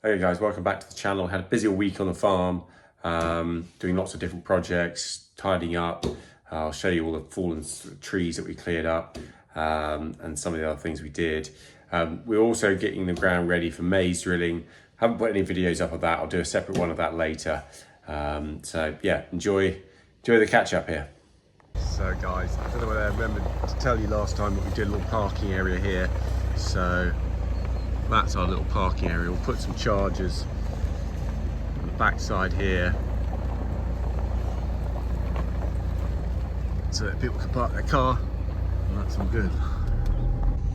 Hey guys, welcome back to the channel. Had a busy week on the farm, doing lots of different projects, tidying up. I'll show you all the fallen trees that we cleared up and some of the other things we did. We're also getting the ground ready for maize drilling. Haven't put any videos up of that. I'll do a separate one of that later. So yeah, enjoy the catch up here. So guys, I don't know whether I remembered to tell you last time that we did a little parking area here. So that's our little parking area. We'll put some chargers on the back side here so that people can park their car, and that's all good.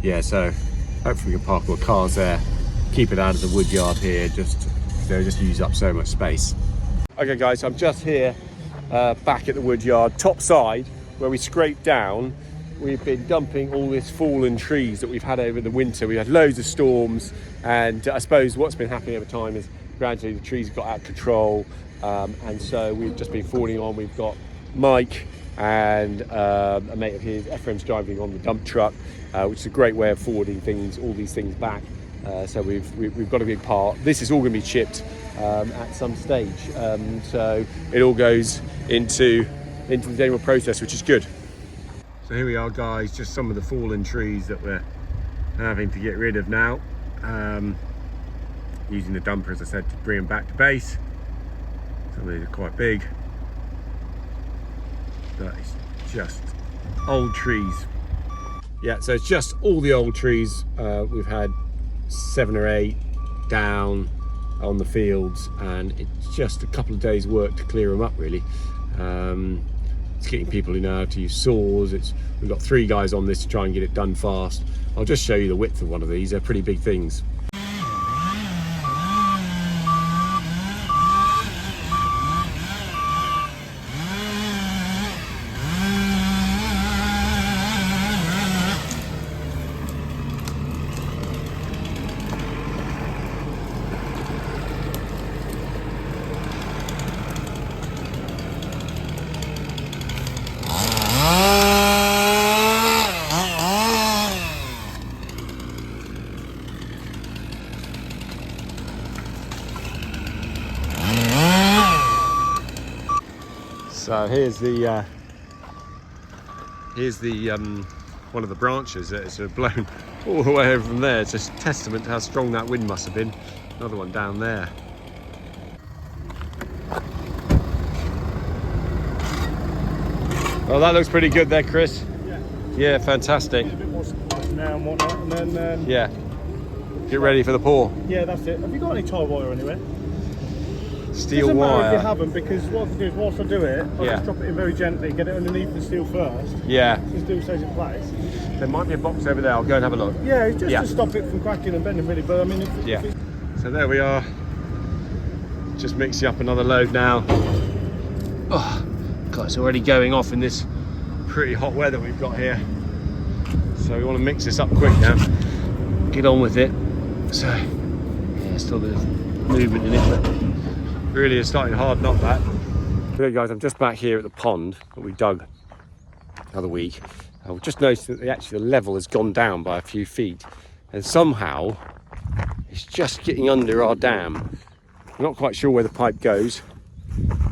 Yeah, so hopefully we can park all the cars there, keep it out of the wood yard here, just use up so much space. Okay guys, I'm just here back at the wood yard, top side where we scraped down. We've been dumping all this fallen trees that we've had over the winter. We had loads of storms, and I suppose what's been happening over time is gradually the trees got out of control, and so we've just been forwarding on. We've got Mike and a mate of his, Ephraim's driving on the dump truck, which is a great way of forwarding all these things back. So we've got a big part. This is all going to be chipped at some stage, so it all goes into the general process, which is good. So here we are guys, just some of the fallen trees that we're having to get rid of now. Using the dumper, as I said, to bring them back to base. Some of these are quite big, but it's just old trees. Yeah, so it's just all the old trees. We've had 7 or 8 down on the fields, and it's just a couple of days work to clear them up really. It's getting people who know how to use saws. We've got 3 guys on this to try and get it done fast. I'll just show you the width of one of these. They're pretty big things. So here's the one of the branches that is sort of blown all the way over from there. It's just a testament to how strong that wind must have been. Another one down there. Oh, that looks pretty good there, Chris. Yeah. Yeah, fantastic. A bit more now and whatnot, and then yeah, get ready for the pour. Yeah, that's it. Have you got any tie wire anywhere? Steel Doesn't wire. matter if you haven't, because what I do is whilst I do it, I'll Yeah. just drop it in very gently, get it underneath the steel first. Yeah. So the steel stays in place. There might be a box over there. I'll go and have a look. Yeah, just to stop it from cracking and bending really. But I mean, if So there we are. Just mixing up another load now. Oh, God, it's already going off in this pretty hot weather we've got here. So we want to mix this up quick now. Get on with it. So, yeah, still there's movement in it, but really is starting to harden up that. Okay guys, I'm just back here at the pond that we dug the other week. I've just noticed that the level has gone down by a few feet, and somehow it's just getting under our dam. I'm not quite sure where the pipe goes.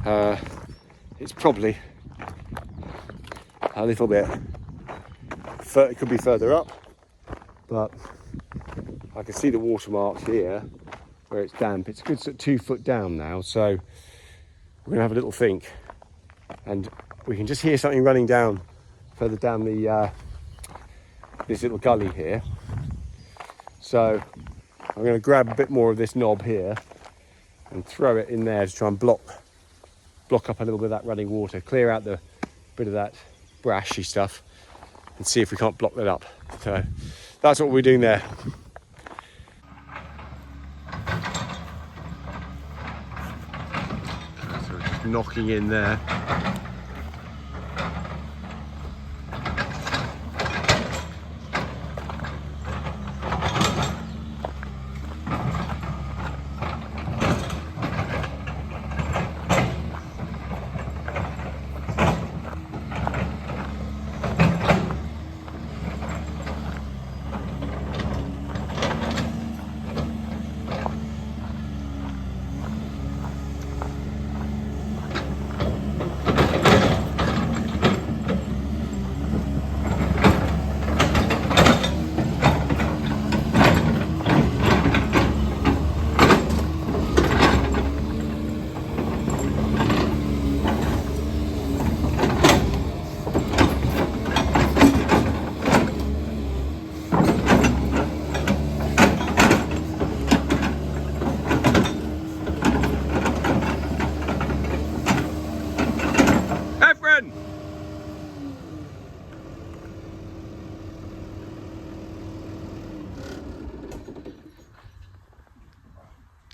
It's probably a little bit it could be further up, but I can see the watermarks here where it's damp. It's a good sort of 2 foot down now, so we're gonna have a little think, and we can just hear something running down further down the this little gully here. So I'm going to grab a bit more of this knob here and throw it in there to try and block up a little bit of that running water, clear out the bit of that brashy stuff, and see if we can't block that up. So that's what we're doing there. So we're just knocking in there.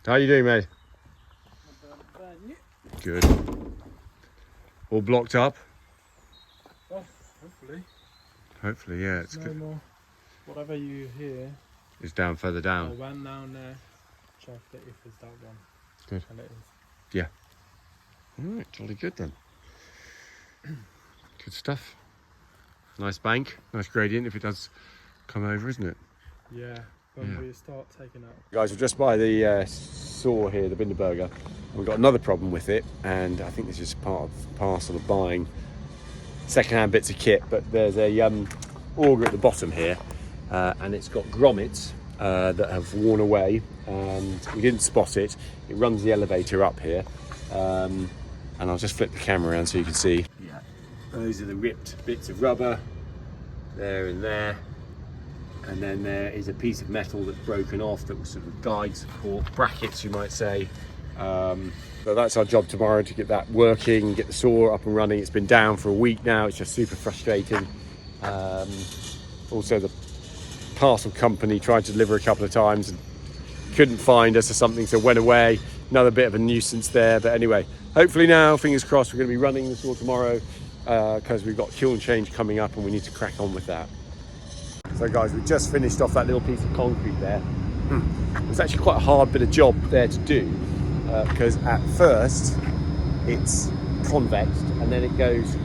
How you doing, mate? Good. All blocked up? Oh, hopefully. Hopefully, yeah, it's No good. more. Whatever you hear. It's down further down. One down there. Check that if it's that one. Good. And it is. Yeah. Alright, jolly good then. Good stuff. Nice bank, nice gradient if it does come over, isn't it? Yeah. When Yeah. we start taking out. Guys, we're just by the saw here, the Binderberger. We've got another problem with it, and I think this is parcel of buying second-hand bits of kit, but there's a auger at the bottom here, and it's got grommets that have worn away, and we didn't spot it. It runs the elevator up here, and I'll just flip the camera around so you can see. Yeah, those are the ripped bits of rubber, there and there. And then there is a piece of metal that's broken off that was sort of guide support, brackets you might say. So that's our job tomorrow, to get that working, get the saw up and running. It's been down for a week now, it's just super frustrating. Also the parcel company tried to deliver a couple of times and couldn't find us or something, so went away. Another bit of a nuisance there, but anyway, hopefully now, fingers crossed, we're going to be running the saw tomorrow because we've got kiln change coming up and we need to crack on with that. So guys, we just finished off that little piece of concrete there. It was actually quite a hard bit of job there to do because at first it's convexed and then it goes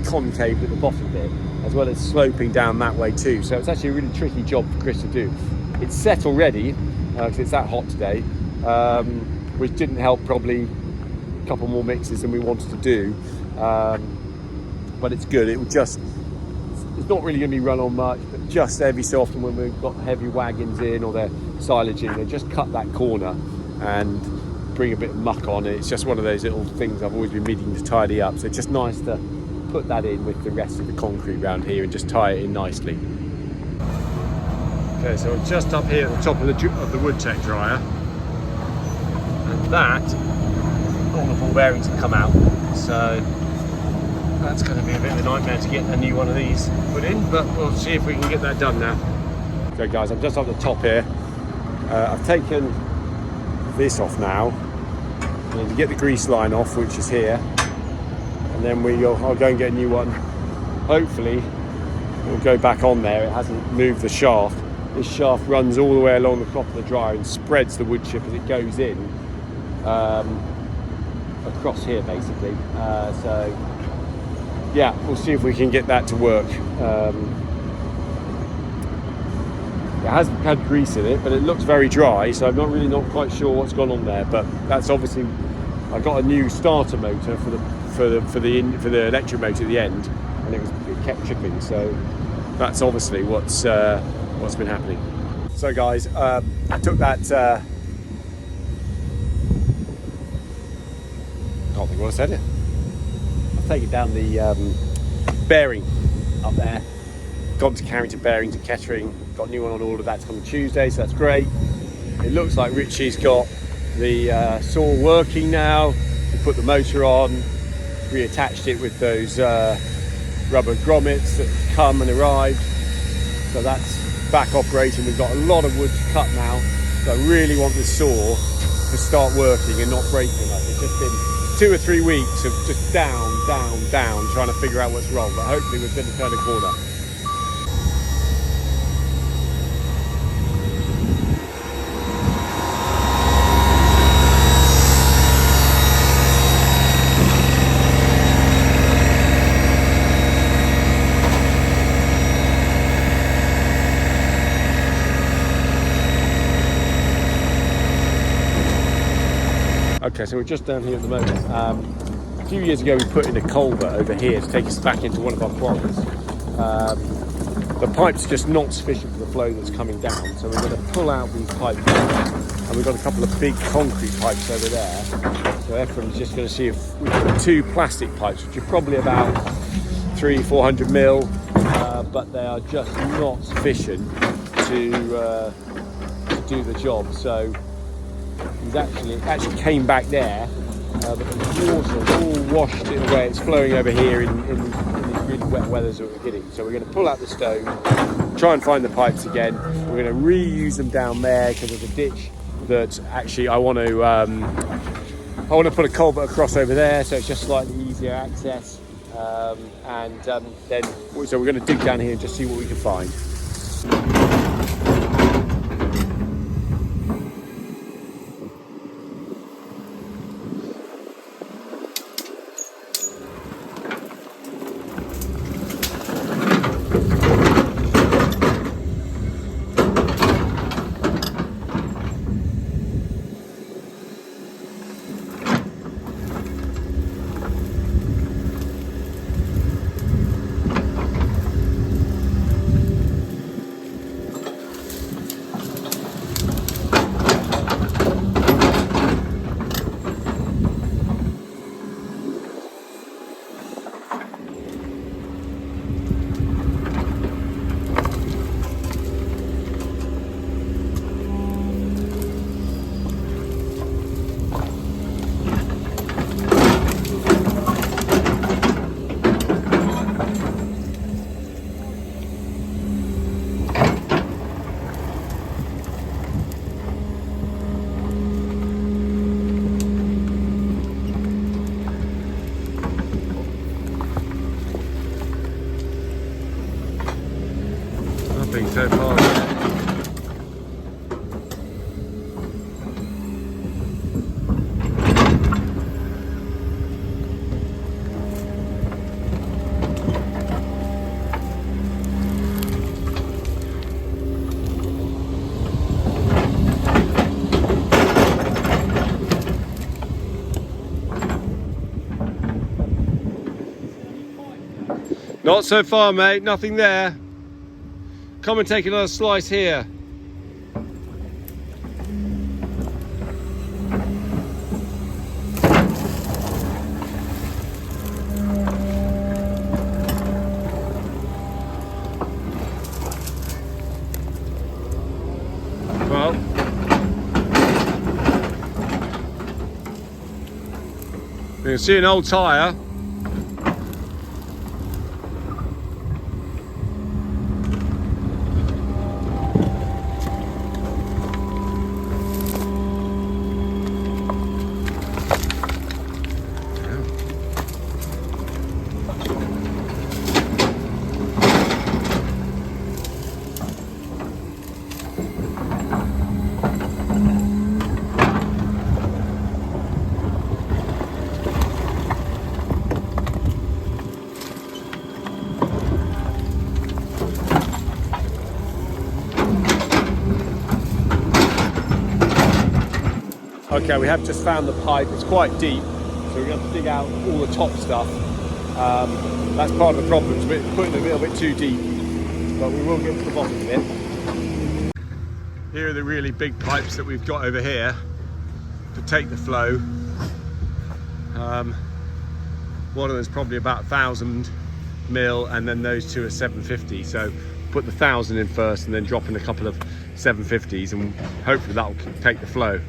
concave at the bottom bit, as well as sloping down that way too. So it's actually a really tricky job for Chris to do. It's set already because it's that hot today, which didn't help probably a couple more mixes than we wanted to do, but it's good. It will just, it's not really going to be run on much, but just every so often when we've got heavy wagons in or they're silaging, they just cut that corner and bring a bit of muck on it. It's just one of those little things I've always been needing to tidy up. So it's just nice to put that in with the rest of the concrete around here and just tie it in nicely. Okay, so we're just up here at the top of the Woodtech dryer, and that, all the ball bearings have come out. So that's going to be a bit of a nightmare to get a new one of these put in, but we'll see if we can get that done now. Okay guys, I'm just up the top here. I've taken this off now, and to get the grease line off, which is here, and then I'll go and get a new one. Hopefully it'll go back on there. It hasn't moved the shaft. This shaft runs all the way along the top of the dryer and spreads the wood chip as it goes in across here basically. So yeah, we'll see if we can get that to work. It has had grease in it, but it looks very dry, so I'm not quite sure what's gone on there. But that's obviously, I got a new starter motor for the electric motor at the end, and it kept chipping. So that's obviously what's been happening. So guys, I took that. Can't think what I said it. I've taken down the bearing up there. Gone to Carrington Bearings and Kettering. Got a new one on order. That's coming Tuesday, so that's great. It looks like Richie's got the saw working now. We put the motor on, reattached it with those rubber grommets that come and arrived. So that's back operating. We've got a lot of wood to cut now. So I really want this saw to start working and not breaking. Like, it's just been 2 or 3 weeks of just down, trying to figure out what's wrong. But hopefully we're going to turn a corner. Okay, so we're just down here at the moment. A few years ago we put in a culvert over here to take us back into one of our quarries. The pipe's just not sufficient for the flow that's coming down, so we're going to pull out these pipes, and we've got a couple of big concrete pipes over there. So Ephraim's just going to see if we've got 2 plastic pipes, which are probably about 300-400 mil, but they are just not sufficient to do the job. So it actually came back there, but the water all washed it away. It's flowing over here in these really wet weathers that we're getting. So we're going to pull out the stone, try and find the pipes again. We're going to reuse them down there because there's a ditch that actually I want to put a culvert across over there, so it's just slightly easier access. Then so we're going to dig down here and just see what we can find. Nothing so far yet. Not so far, mate, nothing there. Come and take another slice here. Well, you can see an old tyre. Okay, we have just found the pipe. It's quite deep, so we're going to dig out all the top stuff. That's part of the problem. It's putting it a little bit too deep, but we will get to the bottom of it. Here are the really big pipes that we've got over here to take the flow. One of them's probably about 1,000 mil, and then those two are 750. So put the 1,000 in first, and then drop in a couple of 750s, and hopefully that will take the flow.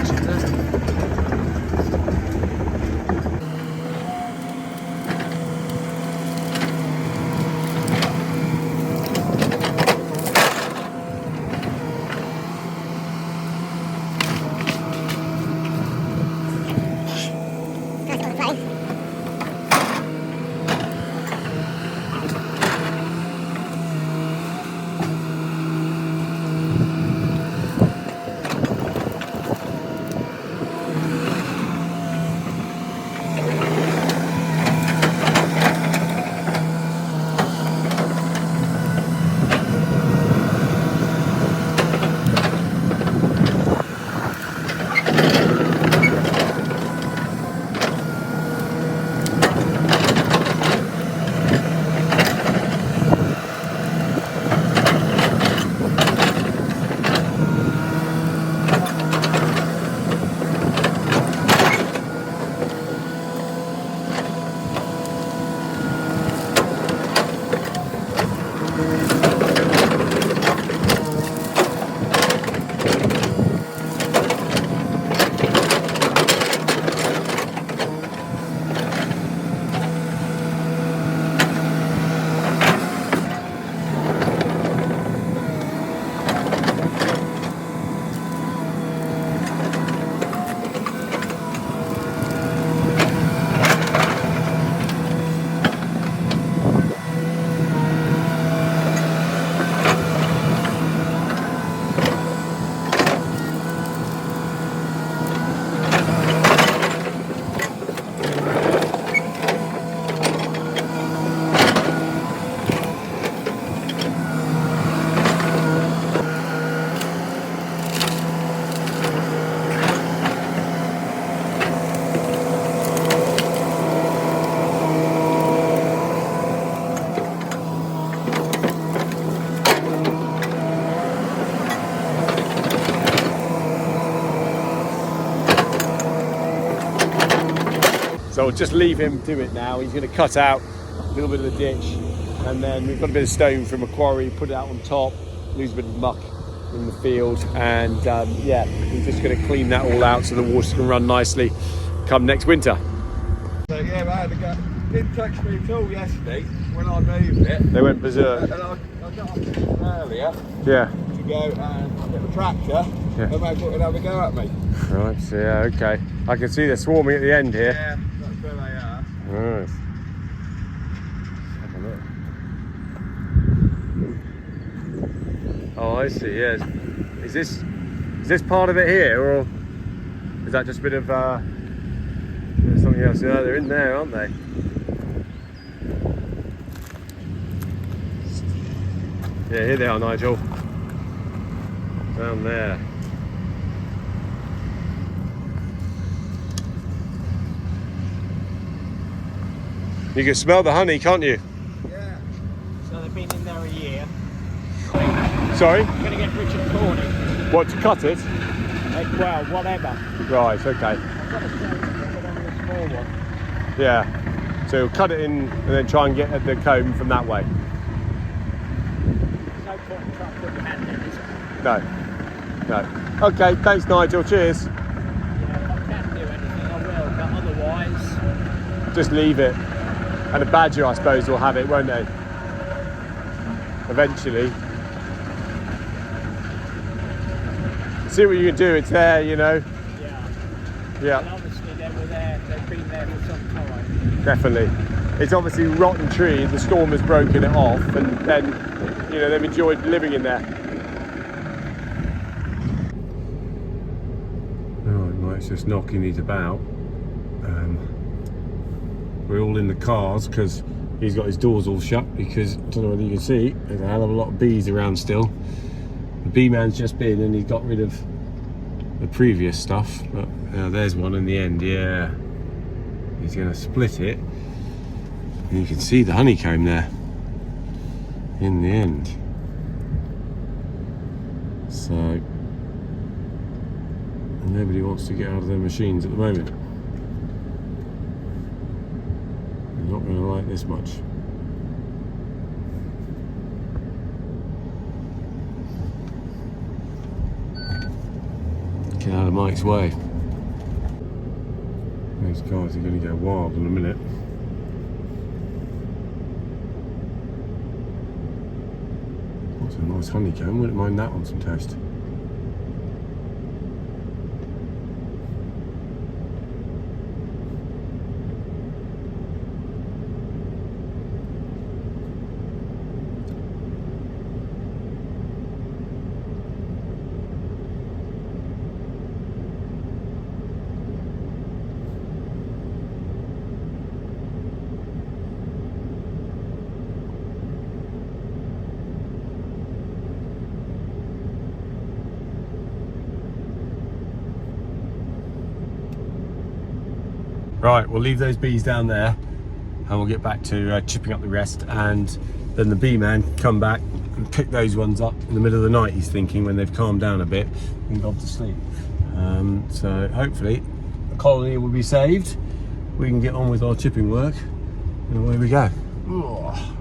connection there. So we'll just leave him do it now. He's going to cut out a little bit of the ditch, and then we've got a bit of stone from a quarry, put it out on top, lose a bit of muck in the field, and yeah, we're just going to clean that all out so the water can run nicely come next winter. So yeah, I had to go. Didn't touch me at all yesterday when I moved it. They went berserk. And I got up earlier Yeah. to go and get the tractor, Yeah. and they would have a go at me. Right, so yeah, okay. I can see they're swarming at the end here. Yeah, that's where they are. Nice. Have a look. Oh, I see. Yes. Is this part of it here, or is that just a bit of something else? Yeah, they're in there, aren't they? Yeah, here they are, Nigel. Down there. You can smell the honey, can't you? Yeah. So they've been in there a year. Sorry? I'm going to get Richard Corney. What, to cut it? Well, whatever. Right, okay. I've got a small one. Yeah. So cut it in and then try and get at the comb from that way. There's no point in trying to put your hand in, is there? No. No. Okay, thanks Nigel, cheers. Yeah, if I can do anything, I will, but otherwise... Just leave it. And a badger, I suppose, will have it, won't they? Eventually. See what you can do, it's there, you know. Yeah. Yeah. And obviously they were there, they've been there for some time. Definitely. It's obviously a rotten tree, the storm has broken it off, and then, you know, they've enjoyed living in there. Oh, Mike's just knocking these about. We're all in the cars because he's got his doors all shut because, I don't know whether you can see, there's a hell of a lot of bees around still. The bee man's just been and he's got rid of the previous stuff, but there's one in the end. Yeah, he's going to split it and you can see the honeycomb there in the end. So nobody wants to get out of their machines at the moment. They're not going to like this much. Get out of Mike's way. These guys are going to go wild in a minute. That's a nice honeycomb, wouldn't mind that on some toast. Right, we'll leave those bees down there and we'll get back to chipping up the rest, and then the bee man can come back and pick those ones up in the middle of the night, he's thinking, when they've calmed down a bit and gone to sleep. So hopefully the colony will be saved, we can get on with our chipping work, and away we go. Ugh.